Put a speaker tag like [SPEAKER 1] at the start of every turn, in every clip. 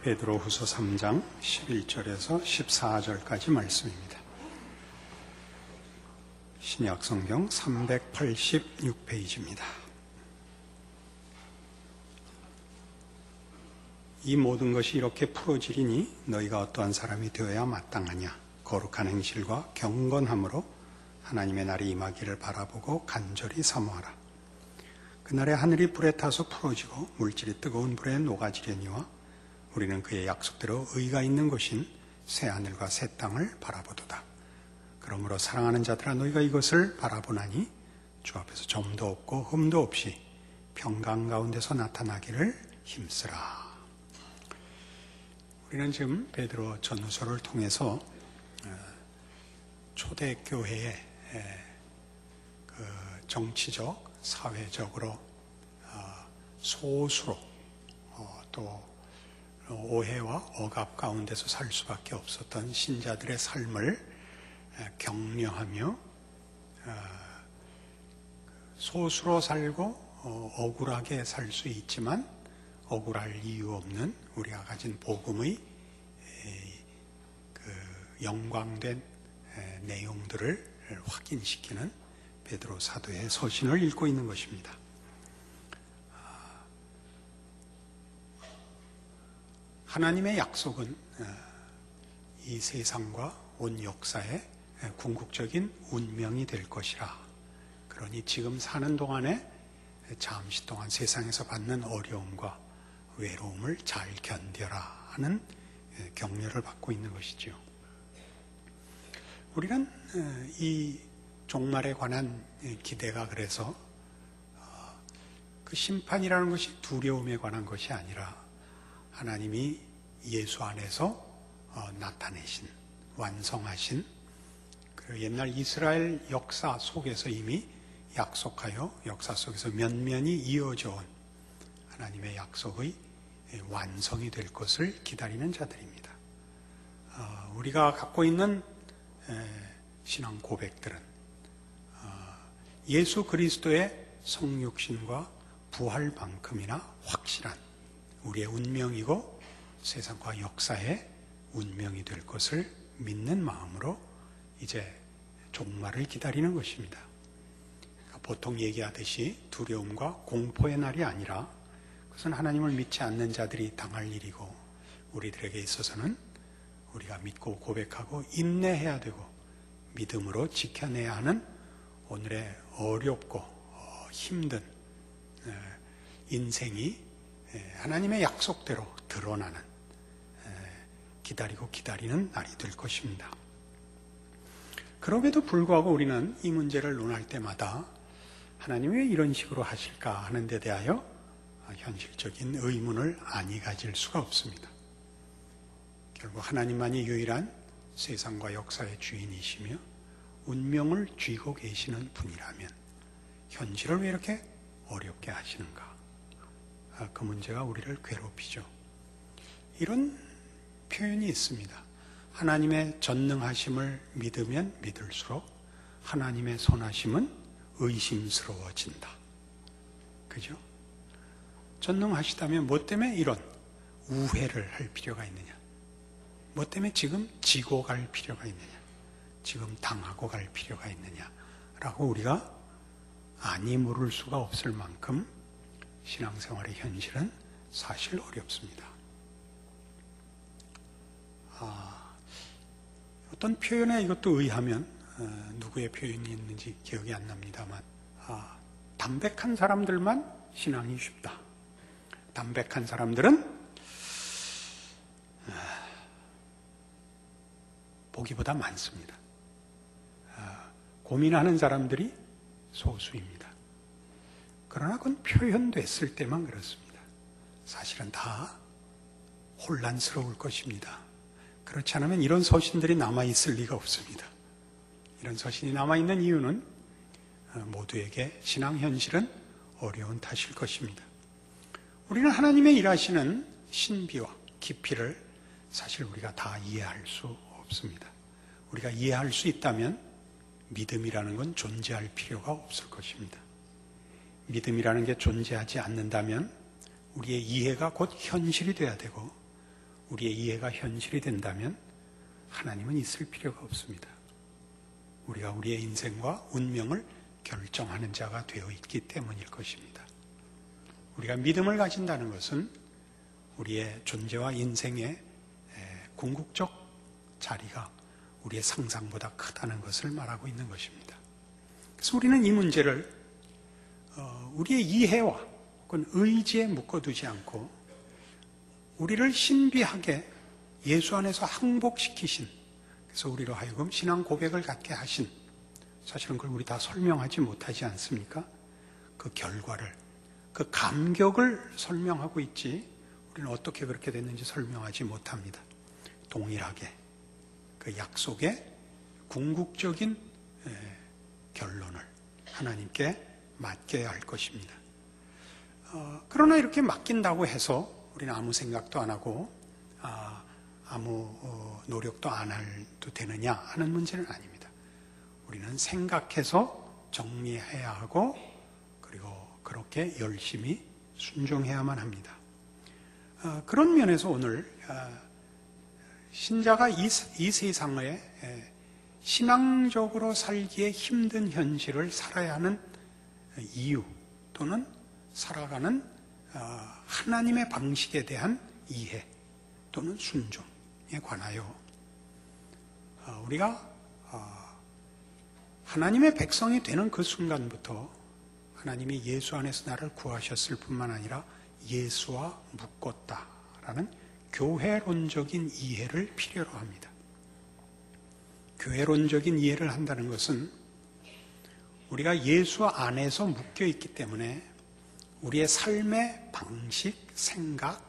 [SPEAKER 1] 베드로후서 3장 11절에서 14절까지 말씀입니다. 신약성경 386페이지입니다. 이 모든 것이 이렇게 풀어지리니 너희가 어떠한 사람이 되어야 마땅하냐. 거룩한 행실과 경건함으로 하나님의 날이 임하기를 바라보고 간절히 사모하라. 그날에 하늘이 불에 타서 풀어지고 물질이 뜨거운 불에 녹아지려니와 우리는 그의 약속대로 의가 있는 곳인 새 하늘과 새 땅을 바라보도다. 그러므로 사랑하는 자들아 너희가 이것을 바라보나니 주 앞에서 점도 없고 흠도 없이 평강 가운데서 나타나기를 힘쓰라. 우리는 지금 베드로 전후서를 통해서 초대교회의 정치적, 사회적으로 소수로 또 오해와 억압 가운데서 살 수밖에 없었던 신자들의 삶을 격려하며 소수로 살고 억울하게 살 수 있지만 억울할 이유 없는 우리가 가진 복음의 영광된 내용들을 확인시키는 베드로 사도의 서신을 읽고 있는 것입니다. 하나님의 약속은 이 세상과 온 역사의 궁극적인 운명이 될 것이라. 그러니 지금 사는 동안에 잠시 동안 세상에서 받는 어려움과 외로움을 잘 견뎌라 하는 격려를 받고 있는 것이죠. 우리는 이 종말에 관한 기대가 그래서 그 심판이라는 것이 두려움에 관한 것이 아니라 하나님이 예수 안에서 나타내신, 완성하신 그 옛날 이스라엘 역사 속에서 이미 약속하여 역사 속에서 면면이 이어져 온 하나님의 약속의 완성이 될 것을 기다리는 자들입니다. 우리가 갖고 있는 신앙 고백들은 예수 그리스도의 성육신과 부활만큼이나 확실한 우리의 운명이고 세상과 역사의 운명이 될 것을 믿는 마음으로 이제 종말을 기다리는 것입니다. 보통 얘기하듯이 두려움과 공포의 날이 아니라 그것은 하나님을 믿지 않는 자들이 당할 일이고 우리들에게 있어서는 우리가 믿고 고백하고 인내해야 되고 믿음으로 지켜내야 하는 오늘의 어렵고 힘든 인생이 하나님의 약속대로 드러나는 기다리는 날이 될 것입니다. 그럼에도 불구하고 우리는 이 문제를 논할 때마다 하나님이 왜 이런 식으로 하실까 하는 데 대하여 현실적인 의문을 아니 가질 수가 없습니다. 결국 하나님만이 유일한 세상과 역사의 주인이시며 운명을 쥐고 계시는 분이라면 현실을 왜 이렇게 어렵게 하시는가? 그 문제가 우리를 괴롭히죠. 이런 표현이 있습니다. 하나님의 전능하심을 믿으면 믿을수록 하나님의 선하심은 의심스러워진다. 그죠? 전능하시다면 뭐 때문에 이런 우회를 할 필요가 있느냐? 뭐 때문에 지금 지고 갈 필요가 있느냐? 지금 당하고 갈 필요가 있느냐? 라고 우리가 아니 물을 수가 없을 만큼 신앙생활의 현실은 사실 어렵습니다. 어떤 표현에 이것도 의하면 누구의 표현이 있는지 기억이 안 납니다만 담백한 사람들만 신앙이 쉽다. 담백한 사람들은 보기보다 많습니다. 고민하는 사람들이 소수입니다. 그러나 그건 표현됐을 때만 그렇습니다. 사실은 다 혼란스러울 것입니다. 그렇지 않으면 이런 서신들이 남아있을 리가 없습니다. 이런 서신이 남아있는 이유는 모두에게 신앙 현실은 어려운 탓일 것입니다. 우리는 하나님의 일하시는 신비와 깊이를 사실 우리가 다 이해할 수 없습니다. 우리가 이해할 수 있다면 믿음이라는 건 존재할 필요가 없을 것입니다. 믿음이라는 게 존재하지 않는다면 우리의 이해가 곧 현실이 돼야 되고 우리의 이해가 현실이 된다면 하나님은 있을 필요가 없습니다. 우리가 우리의 인생과 운명을 결정하는 자가 되어 있기 때문일 것입니다. 우리가 믿음을 가진다는 것은 우리의 존재와 인생의 궁극적 자리가 우리의 상상보다 크다는 것을 말하고 있는 것입니다. 그래서 우리는 이 문제를 우리의 이해와 혹은 의지에 묶어두지 않고 우리를 신비하게 예수 안에서 항복시키신, 그래서 우리로 하여금 신앙 고백을 갖게 하신, 사실은 그걸 우리 다 설명하지 못하지 않습니까? 그 결과를, 그 감격을 설명하고 있지 우리는 어떻게 그렇게 됐는지 설명하지 못합니다. 동일하게 그 약속의 궁극적인 결론을 하나님께 맡겨야 할 것입니다. 그러나 이렇게 맡긴다고 해서 우리는 아무 생각도 안 하고 아무 노력도 안 해도 되느냐 하는 문제는 아닙니다. 우리는 생각해서 정리해야 하고 그리고 그렇게 열심히 순종해야만 합니다. 그런 면에서 오늘 신자가 이 세상에 신앙적으로 살기에 힘든 현실을 살아야 하는 이유 또는 살아가는 하나님의 방식에 대한 이해 또는 순종에 관하여 우리가 하나님의 백성이 되는 그 순간부터 하나님이 예수 안에서 나를 구하셨을 뿐만 아니라 예수와 묶었다라는 교회론적인 이해를 필요로 합니다. 교회론적인 이해를 한다는 것은 우리가 예수 안에서 묶여 있기 때문에 우리의 삶의 방식, 생각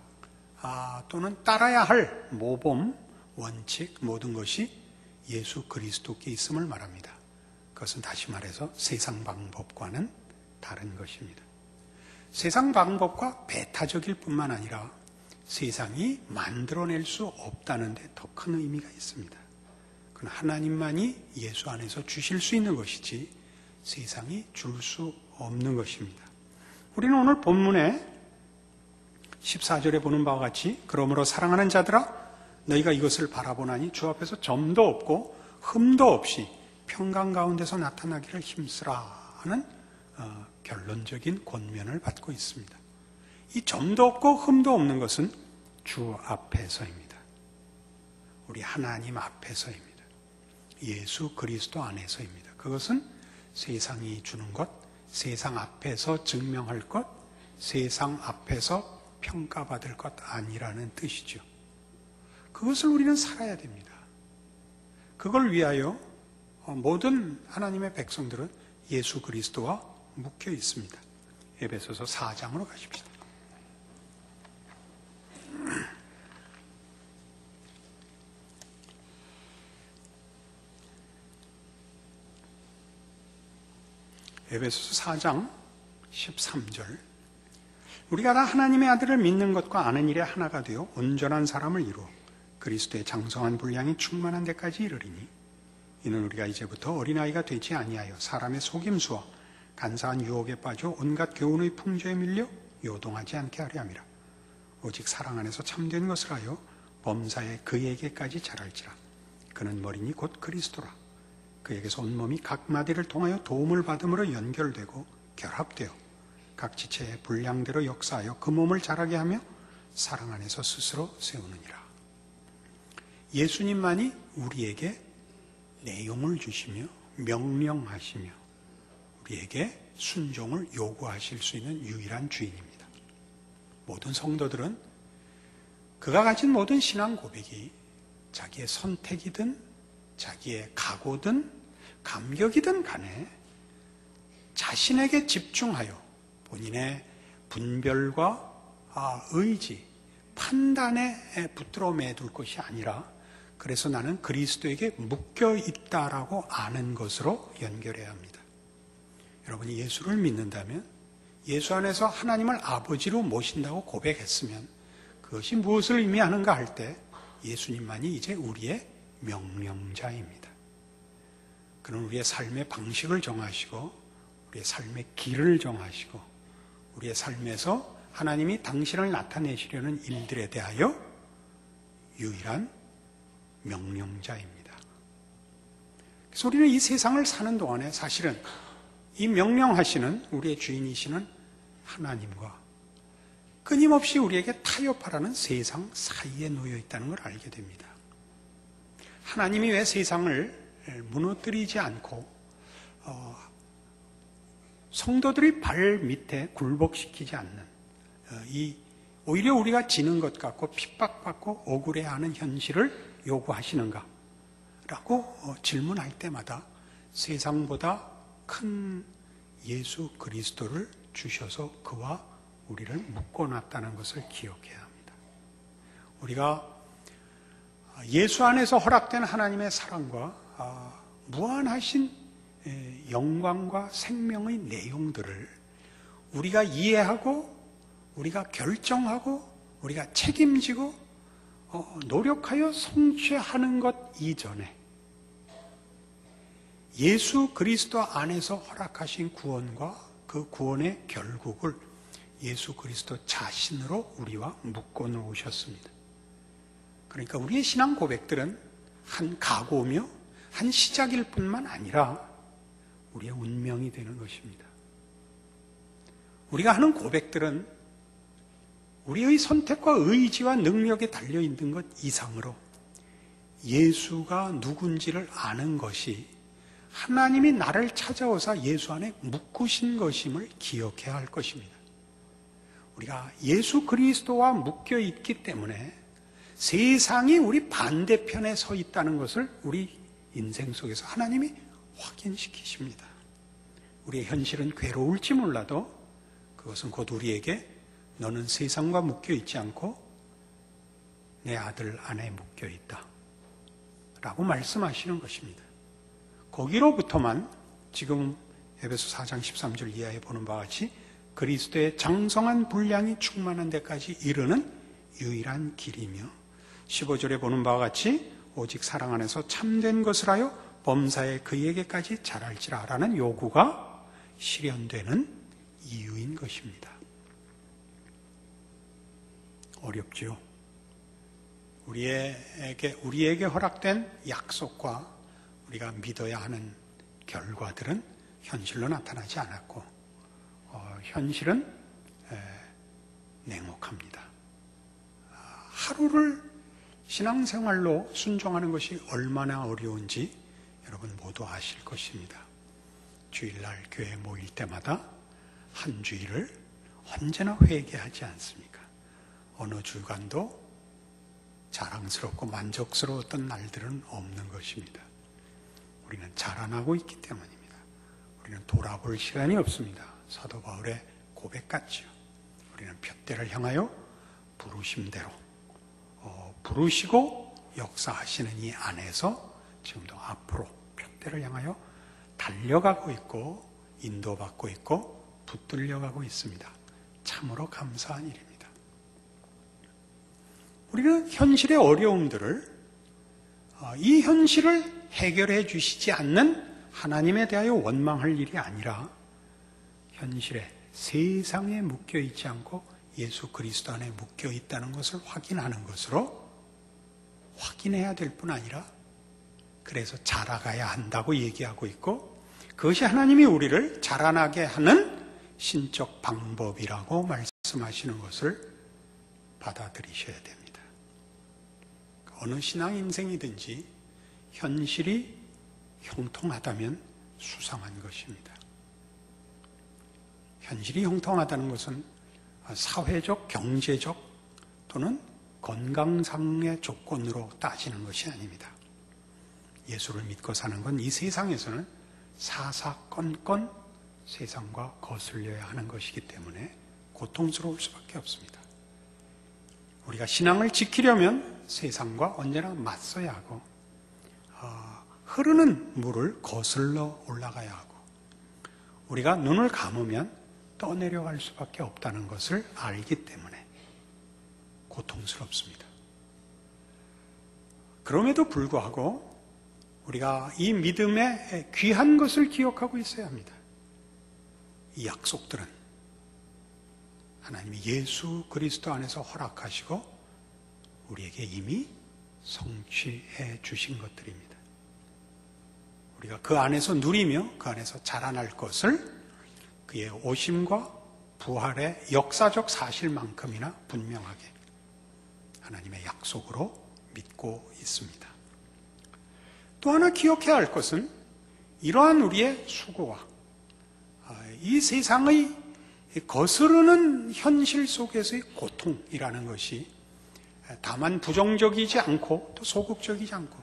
[SPEAKER 1] 또는 따라야 할 모범, 원칙 모든 것이 예수 그리스도께 있음을 말합니다. 그것은 다시 말해서 세상 방법과는 다른 것입니다. 세상 방법과 배타적일 뿐만 아니라 세상이 만들어낼 수 없다는 데 더 큰 의미가 있습니다. 그건 하나님만이 예수 안에서 주실 수 있는 것이지 세상이 줄 수 없는 것입니다. 우리는 오늘 본문에 14절에 보는 바와 같이 그러므로 사랑하는 자들아 너희가 이것을 바라보나니 주 앞에서 점도 없고 흠도 없이 평강 가운데서 나타나기를 힘쓰라 하는 결론적인 권면을 받고 있습니다. 이 점도 없고 흠도 없는 것은 주 앞에서입니다. 우리 하나님 앞에서입니다. 예수 그리스도 안에서입니다. 그것은 세상이 주는 것, 세상 앞에서 증명할 것, 세상 앞에서 평가받을 것 아니라는 뜻이죠. 그것을 우리는 살아야 됩니다. 그걸 위하여 모든 하나님의 백성들은 예수 그리스도와 묶여 있습니다. 에베소서 4장으로 가십시다. 에베소서 4장 13절 우리가 다 하나님의 아들을 믿는 것과 아는 일에 하나가 되어 온전한 사람을 이루어 그리스도의 장성한 분량이 충만한 데까지 이르리니 이는 우리가 이제부터 어린아이가 되지 아니하여 사람의 속임수와 간사한 유혹에 빠져 온갖 교훈의 풍조에 밀려 요동하지 않게 하려 함이라. 오직 사랑 안에서 참된 것을 하여 범사에 그에게까지 자랄지라. 그는 머리니 곧 그리스도라. 그에게서 온몸이 각 마디를 통하여 도움을 받음으로 연결되고 결합되어 각 지체의 분량대로 역사하여 그 몸을 자라게 하며 사랑 안에서 스스로 세우느니라. 예수님만이 우리에게 내용을 주시며 명령하시며 우리에게 순종을 요구하실 수 있는 유일한 주인입니다. 모든 성도들은 그가 가진 모든 신앙 고백이 자기의 선택이든 자기의 각오든 감격이든 간에 자신에게 집중하여 본인의 분별과 의지, 판단에 붙들어 매둘 것이 아니라 그래서 나는 그리스도에게 묶여 있다라고 아는 것으로 연결해야 합니다. 여러분이 예수를 믿는다면 예수 안에서 하나님을 아버지로 모신다고 고백했으면 그것이 무엇을 의미하는가 할 때 예수님만이 이제 우리의 명령자입니다. 그는 우리의 삶의 방식을 정하시고 우리의 삶의 길을 정하시고 우리의 삶에서 하나님이 당신을 나타내시려는 일들에 대하여 유일한 명령자입니다. 그래서 우리는 이 세상을 사는 동안에 사실은 이 명령하시는 우리의 주인이시는 하나님과 끊임없이 우리에게 타협하라는 세상 사이에 놓여 있다는 걸 알게 됩니다. 하나님이 왜 세상을 무너뜨리지 않고 성도들이 발 밑에 굴복시키지 않는 오히려 우리가 지는 것 같고 핍박받고 억울해하는 현실을 요구하시는가? 라고 질문할 때마다 세상보다 큰 예수 그리스도를 주셔서 그와 우리를 묶어놨다는 것을 기억해야 합니다. 우리가 예수 안에서 허락된 하나님의 사랑과 무한하신 영광과 생명의 내용들을 우리가 이해하고 우리가 결정하고 우리가 책임지고 노력하여 성취하는 것 이전에 예수 그리스도 안에서 허락하신 구원과 그 구원의 결국을 예수 그리스도 자신으로 우리와 묶어 놓으셨습니다. 그러니까 우리의 신앙 고백들은 한 각오며 한 시작일 뿐만 아니라 우리의 운명이 되는 것입니다. 우리가 하는 고백들은 우리의 선택과 의지와 능력에 달려있는 것 이상으로 예수가 누군지를 아는 것이 하나님이 나를 찾아오사 예수 안에 묶으신 것임을 기억해야 할 것입니다. 우리가 예수 그리스도와 묶여 있기 때문에 세상이 우리 반대편에 서 있다는 것을 우리 인생 속에서 하나님이 확인시키십니다. 우리의 현실은 괴로울지 몰라도 그것은 곧 우리에게 너는 세상과 묶여 있지 않고 내 아들 안에 묶여 있다 라고 말씀하시는 것입니다. 거기로부터만 지금 에베소 4장 13절 이하에 보는 바와 같이 그리스도의 장성한 분량이 충만한 데까지 이르는 유일한 길이며 15절에 보는 바와 같이 오직 사랑 안에서 참된 것을 하여 범사에 그에게까지 자랄지라 라는 요구가 실현되는 이유인 것입니다. 어렵지요. 우리에게 허락된 약속과 우리가 믿어야 하는 결과들은 현실로 나타나지 않았고 현실은 냉혹합니다. 하루를 신앙생활로 순종하는 것이 얼마나 어려운지 여러분 모두 아실 것입니다. 주일날 교회에 모일 때마다 한 주일을 언제나 회개하지 않습니까? 어느 주간도 자랑스럽고 만족스러웠던 날들은 없는 것입니다. 우리는 자라나고 있기 때문입니다. 우리는 돌아볼 시간이 없습니다. 사도 바울의 고백 같지요. 우리는 푯대를 향하여 부르심대로 부르시고 역사하시는 이 안에서 지금도 앞으로 푯대를 향하여 달려가고 있고 인도받고 있고 붙들려가고 있습니다. 참으로 감사한 일입니다. 우리는 현실의 어려움들을 이 현실을 해결해 주시지 않는 하나님에 대하여 원망할 일이 아니라 현실에 세상에 묶여 있지 않고 예수 그리스도 안에 묶여 있다는 것을 확인하는 것으로 확인해야 될 뿐 아니라 그래서 자라가야 한다고 얘기하고 있고 그것이 하나님이 우리를 자라나게 하는 신적 방법이라고 말씀하시는 것을 받아들이셔야 됩니다. 어느 신앙 인생이든지 현실이 형통하다면 수상한 것입니다. 현실이 형통하다는 것은 사회적, 경제적 또는 건강상의 조건으로 따지는 것이 아닙니다. 예수를 믿고 사는 건 이 세상에서는 사사건건 세상과 거슬려야 하는 것이기 때문에 고통스러울 수밖에 없습니다. 우리가 신앙을 지키려면 세상과 언제나 맞서야 하고 흐르는 물을 거슬러 올라가야 하고 우리가 눈을 감으면 떠내려갈 수밖에 없다는 것을 알기 때문에 고통스럽습니다. 그럼에도 불구하고 우리가 이 믿음의 귀한 것을 기억하고 있어야 합니다. 이 약속들은 하나님이 예수 그리스도 안에서 허락하시고 우리에게 이미 성취해 주신 것들입니다. 우리가 그 안에서 누리며 그 안에서 자라날 것을 그의 오심과 부활의 역사적 사실만큼이나 분명하게 하나님의 약속으로 믿고 있습니다. 또 하나 기억해야 할 것은 이러한 우리의 수고와 이 세상의 거스르는 현실 속에서의 고통이라는 것이 다만 부정적이지 않고 또 소극적이지 않고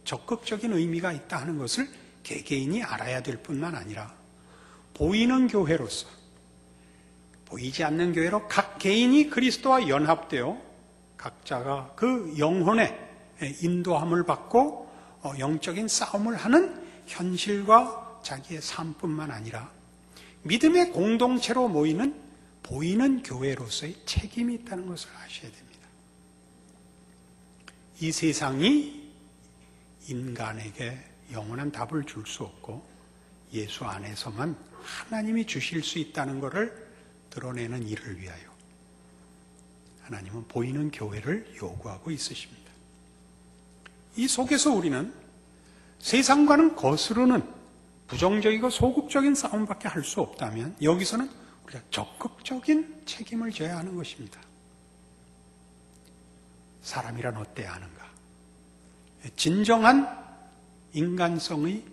[SPEAKER 1] 적극적인 의미가 있다 하는 것을 개개인이 알아야 될 뿐만 아니라 보이는 교회로서 보이지 않는 교회로 각 개인이 그리스도와 연합되어 각자가 그 영혼의 인도함을 받고 영적인 싸움을 하는 현실과 자기의 삶뿐만 아니라 믿음의 공동체로 모이는 보이는 교회로서의 책임이 있다는 것을 아셔야 됩니다. 이 세상이 인간에게 영원한 답을 줄 수 없고 예수 안에서만 하나님이 주실 수 있다는 것을 드러내는 일을 위하여 하나님은 보이는 교회를 요구하고 있으십니다. 이 속에서 우리는 세상과는 거스르는 부정적이고 소극적인 싸움밖에 할 수 없다면 여기서는 우리가 적극적인 책임을 져야 하는 것입니다. 사람이란 어때야 하는가? 진정한 인간성의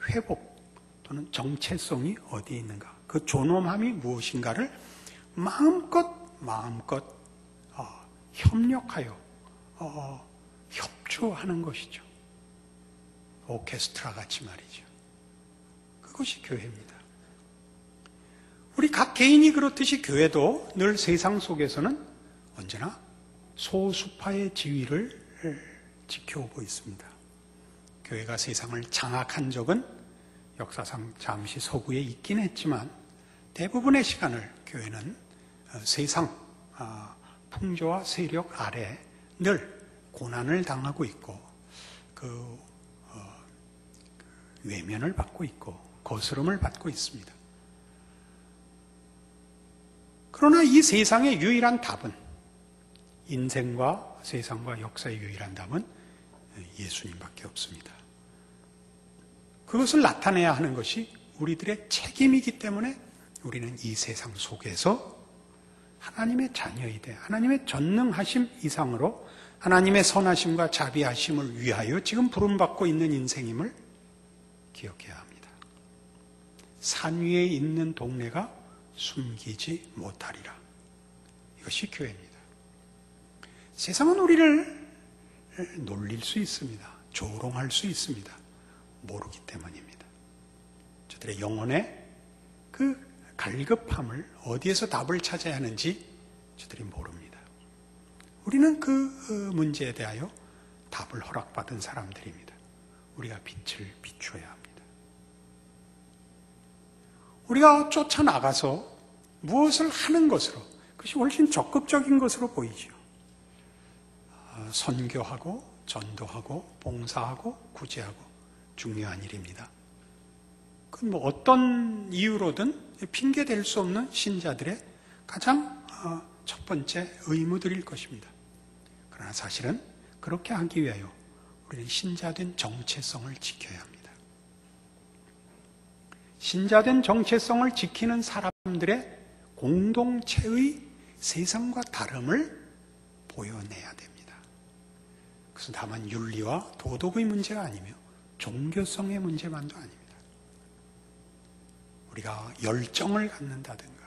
[SPEAKER 1] 회복 또는 정체성이 어디에 있는가? 그 존엄함이 무엇인가를 마음껏 협력하여 협조하는 것이죠. 오케스트라 같이 말이죠. 그것이 교회입니다. 우리 각 개인이 그렇듯이 교회도 늘 세상 속에서는 언제나 소수파의 지위를 지켜오고 있습니다. 교회가 세상을 장악한 적은 역사상 잠시 서구에 있긴 했지만 대부분의 시간을 교회는 세상 풍조와 세력 아래 늘 고난을 당하고 있고 외면을 받고 있고 거스름을 받고 있습니다. 그러나 이 세상의 유일한 답은 인생과 세상과 역사의 유일한 답은 예수님밖에 없습니다. 그것을 나타내야 하는 것이 우리들의 책임이기 때문에 우리는 이 세상 속에서 하나님의 자녀이되 하나님의 전능하심 이상으로 하나님의 선하심과 자비하심을 위하여 지금 부름받고 있는 인생임을 기억해야 합니다. 산 위에 있는 동네가 숨기지 못하리라. 이것이 교회입니다. 세상은 우리를 놀릴 수 있습니다. 조롱할 수 있습니다. 모르기 때문입니다. 저들의 영혼의 그 갈급함을 어디에서 답을 찾아야 하는지 저들이 모릅니다. 우리는 그 문제에 대하여 답을 허락받은 사람들입니다. 우리가 빛을 비추어야 합니다. 우리가 쫓아나가서 무엇을 하는 것으로 그것이 훨씬 적극적인 것으로 보이죠. 선교하고 전도하고 봉사하고 구제하고 중요한 일입니다. 그건 뭐 어떤 이유로든 핑계 댈 수 없는 신자들의 가장 첫 번째 의무들일 것입니다. 그러나 사실은 그렇게 하기 위하여 우리는 신자된 정체성을 지켜야 합니다. 신자된 정체성을 지키는 사람들의 공동체의 세상과 다름을 보여내야 됩니다. 그것은 다만 윤리와 도덕의 문제가 아니며 종교성의 문제만도 아닙니다. 우리가 열정을 갖는다든가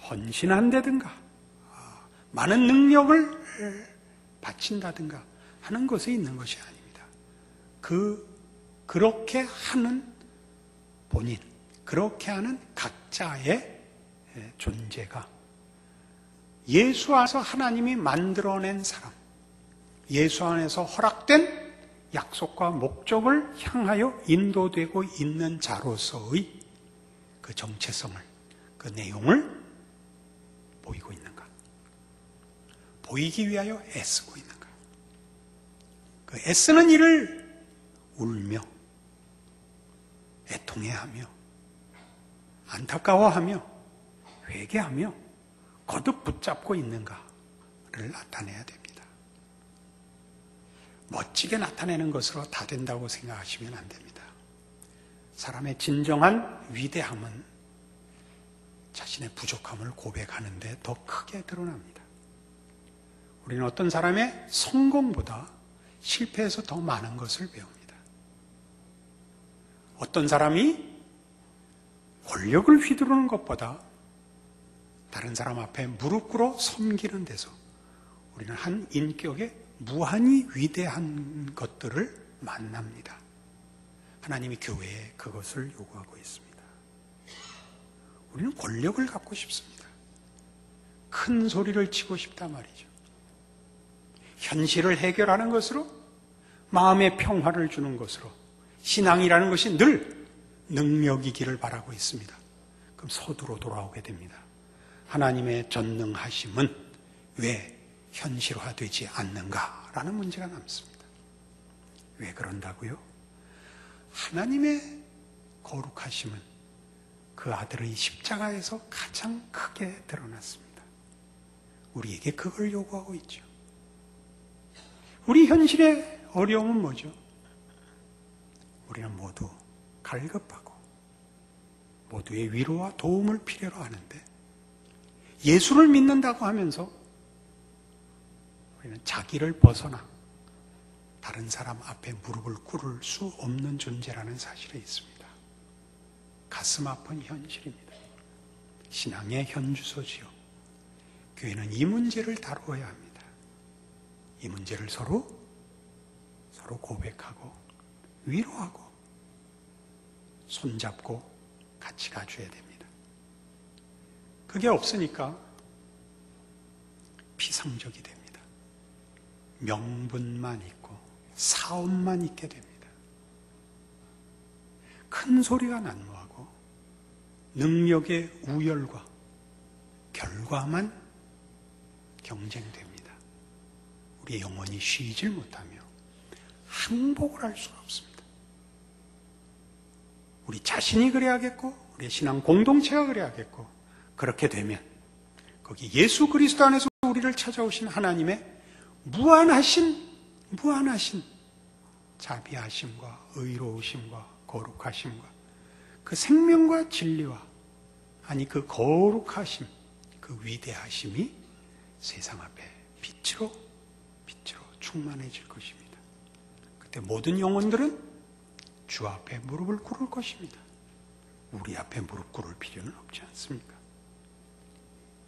[SPEAKER 1] 헌신한다든가 많은 능력을 바친다든가 하는 것에 있는 것이 아닙니다. 그렇게 하는 본인, 그렇게 하는 각자의 존재가 예수 안에서 하나님이 만들어낸 사람, 예수 안에서 허락된 약속과 목적을 향하여 인도되고 있는 자로서의 그 정체성을, 그 내용을 보이고 있는가? 보이기 위하여 애쓰고 있는가? 그 애쓰는 일을 울며, 애통해하며, 안타까워하며, 회개하며, 거듭 붙잡고 있는가를 나타내야 됩니다. 멋지게 나타내는 것으로 다 된다고 생각하시면 안 됩니다. 사람의 진정한 위대함은 자신의 부족함을 고백하는 데 더 크게 드러납니다. 우리는 어떤 사람의 성공보다 실패에서 더 많은 것을 배웁니다. 어떤 사람이 권력을 휘두르는 것보다 다른 사람 앞에 무릎 꿇어 섬기는 데서 우리는 한 인격의 무한히 위대한 것들을 만납니다. 하나님이 교회에 그것을 요구하고 있습니다. 우리는 권력을 갖고 싶습니다. 큰 소리를 치고 싶단 말이죠. 현실을 해결하는 것으로, 마음의 평화를 주는 것으로, 신앙이라는 것이 늘 능력이기를 바라고 있습니다. 그럼 서두로 돌아오게 됩니다. 하나님의 전능하심은 왜 현실화되지 않는가라는 문제가 남습니다. 왜 그런다고요? 하나님의 거룩하심은 그 아들의 십자가에서 가장 크게 드러났습니다. 우리에게 그걸 요구하고 있죠. 우리 현실의 어려움은 뭐죠? 우리는 모두 갈급하고 모두의 위로와 도움을 필요로 하는데, 예수를 믿는다고 하면서 우리는 자기를 벗어나 다른 사람 앞에 무릎을 꿇을 수 없는 존재라는 사실에 있습니다. 가슴 아픈 현실입니다. 신앙의 현주소지요. 교회는 이 문제를 다루어야 합니다. 이 문제를 서로 고백하고 위로하고 손잡고 같이 가줘야 됩니다. 그게 없으니까 피상적이 됩니다. 명분만 있고 사업만 있게 됩니다. 큰 소리가 난무하고 능력의 우열과 결과만 경쟁됩니다. 우리 영혼이 쉬질 못하며 항복을 할 수가 없습니다. 우리 자신이 그래야겠고 우리의 신앙 공동체가 그래야겠고, 그렇게 되면 거기 예수 그리스도 안에서 우리를 찾아오신 하나님의 무한하신 자비하심과 의로우심과 거룩하심과 그 생명과 진리와, 아니 그 거룩하심, 그 위대하심이 세상 앞에 빛으로 충만해질 것입니다. 그때 모든 영혼들은 주 앞에 무릎을 꿇을 것입니다. 우리 앞에 무릎 꿇을 필요는 없지 않습니까?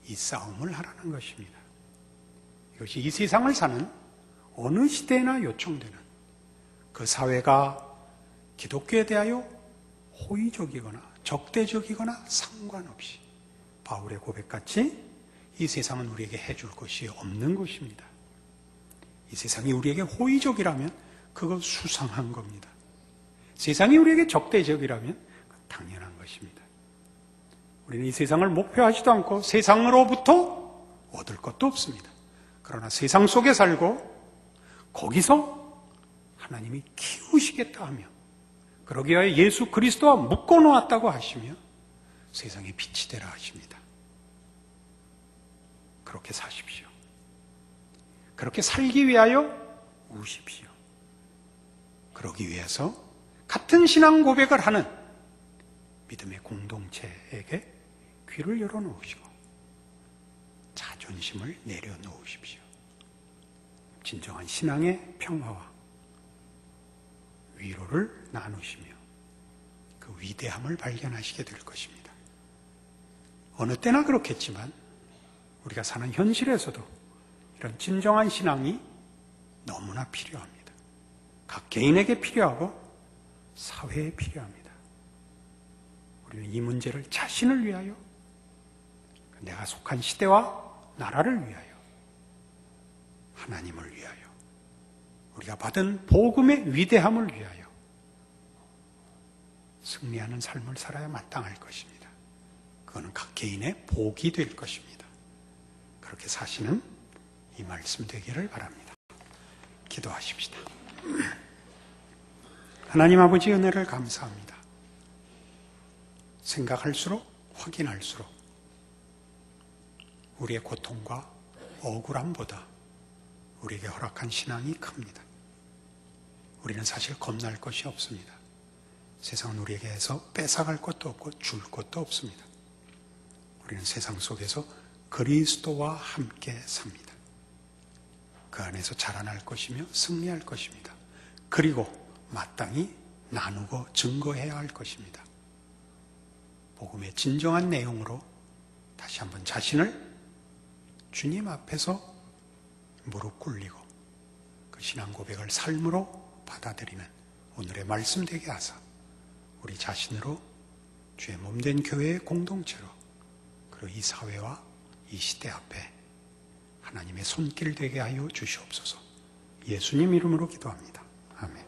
[SPEAKER 1] 이 싸움을 하라는 것입니다. 이것이 이 세상을 사는 어느 시대나 요청되는, 그 사회가 기독교에 대하여 호의적이거나 적대적이거나 상관없이 바울의 고백같이 이 세상은 우리에게 해줄 것이 없는 것입니다. 이 세상이 우리에게 호의적이라면 그거 수상한 겁니다. 세상이 우리에게 적대적이라면 당연한 것입니다. 우리는 이 세상을 목표하지도 않고 세상으로부터 얻을 것도 없습니다. 그러나 세상 속에 살고 거기서 하나님이 키우시겠다 하며, 그러기 위하여 예수 그리스도와 묶어놓았다고 하시며 세상에 빛이 되라 하십니다. 그렇게 사십시오. 그렇게 살기 위하여 우십시오. 그러기 위해서 같은 신앙 고백을 하는 믿음의 공동체에게 귀를 열어놓으시고 자존심을 내려놓으십시오. 진정한 신앙의 평화와 위로를 나누시며 그 위대함을 발견하시게 될 것입니다. 어느 때나 그렇겠지만 우리가 사는 현실에서도 이런 진정한 신앙이 너무나 필요합니다. 각 개인에게 필요하고 사회에 필요합니다. 우리는 이 문제를 자신을 위하여, 내가 속한 시대와 나라를 위하여, 하나님을 위하여, 우리가 받은 복음의 위대함을 위하여 승리하는 삶을 살아야 마땅할 것입니다. 그거는 각 개인의 복이 될 것입니다. 그렇게 사시는 이 말씀 되기를 바랍니다. 기도하십시다. 하나님 아버지, 은혜를 감사합니다. 생각할수록, 확인할수록 우리의 고통과 억울함보다 우리에게 허락한 신앙이 큽니다. 우리는 사실 겁날 것이 없습니다. 세상은 우리에게서 뺏어갈 것도 없고 줄 것도 없습니다. 우리는 세상 속에서 그리스도와 함께 삽니다. 그 안에서 자라날 것이며 승리할 것입니다. 그리고 마땅히 나누고 증거해야 할 것입니다. 복음의 진정한 내용으로 다시 한번 자신을 주님 앞에서 무릎 꿇리고 그 신앙 고백을 삶으로 받아들이는 오늘의 말씀 되게 하사 우리 자신으로 주의 몸된 교회의 공동체로 그리고 이 사회와 이 시대 앞에 하나님의 손길 되게 하여 주시옵소서. 예수님 이름으로 기도합니다. 아멘.